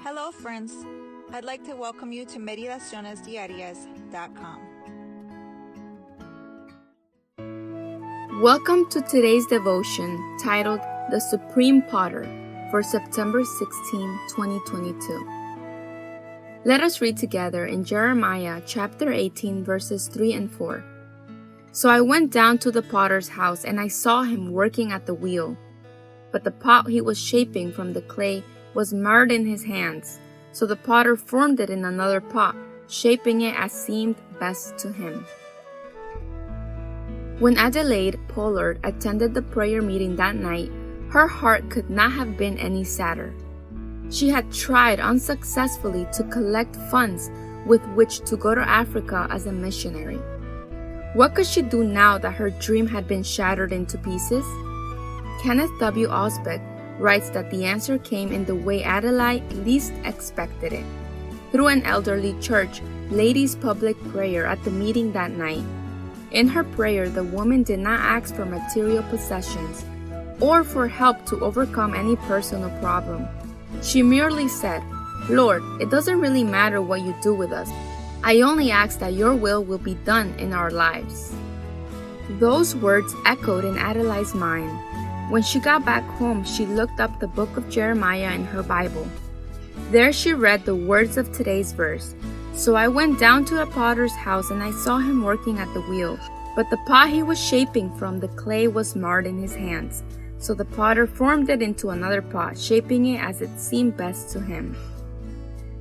Hello friends, I'd like to welcome you to Meditaciones Diarias.com. Welcome to today's devotion titled The Supreme Potter for September 16, 2022. Let us read together in Jeremiah chapter 18 verses 3 and 4. So I went down to the potter's house and I saw him working at the wheel. But the pot he was shaping from the clay was marred in his hands. So the potter formed it in another pot, shaping it as seemed best to him. When Adelaide Pollard attended the prayer meeting that night, her heart could not have been any sadder. She had tried unsuccessfully to collect funds with which to go to Africa as a missionary. What could she do now that her dream had been shattered into pieces? Kenneth W. Osbeck writes that the answer came in the way Adelaide least expected it, through an elderly church ladies' public prayer at the meeting that night. In her prayer, the woman did not ask for material possessions or for help to overcome any personal problem. She merely said, "Lord, it doesn't really matter what you do with us. I only ask that your will be done in our lives." Those words echoed in Adelaide's mind. When she got back home, she looked up the book of Jeremiah in her Bible. There she read the words of today's verse. So I went down to the potter's house and I saw him working at the wheel. But the pot he was shaping from the clay was marred in his hands. So the potter formed it into another pot, shaping it as it seemed best to him.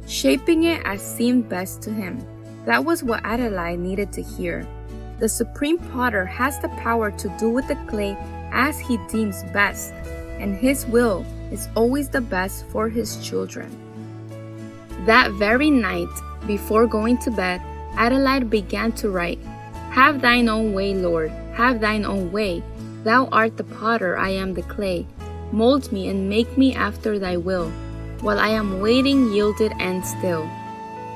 Shaping it as seemed best to him. That was what Adelaide needed to hear. The Supreme Potter has the power to do with the clay as he deems best, and his will is always the best for his children. That very night, before going to bed, Adelaide began to write, "Have thine own way, Lord, have thine own way. Thou art the potter, I am the clay. Mold me and make me after thy will, while I am waiting, yielded and still."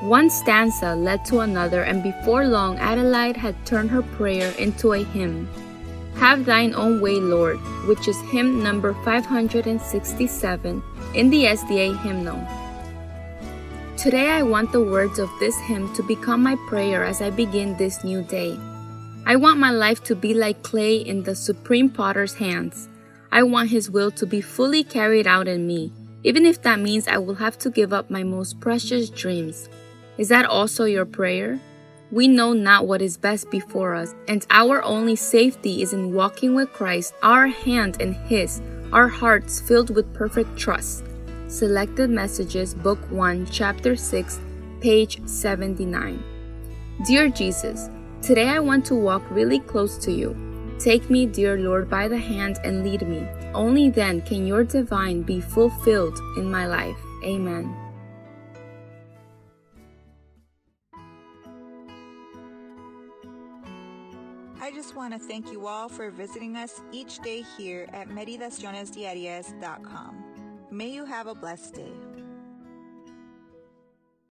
One stanza led to another, and before long Adelaide had turned her prayer into a hymn. Have Thine Own Way, Lord, which is hymn number 567 in the SDA hymnal. Today I want the words of this hymn to become my prayer as I begin this new day. I want my life to be like clay in the Supreme Potter's hands. I want His will to be fully carried out in me, even if that means I will have to give up my most precious dreams. Is that also your prayer? We know not what is best before us, and our only safety is in walking with Christ, our hand in His, our hearts filled with perfect trust. Selected Messages, Book 1, Chapter 6, page 79. Dear Jesus, today I want to walk really close to you. Take me, dear Lord, by the hand and lead me. Only then can your divine be fulfilled in my life. Amen. I just want to thank you all for visiting us each day here at Meditacionesdiarias.com. May you have a blessed day.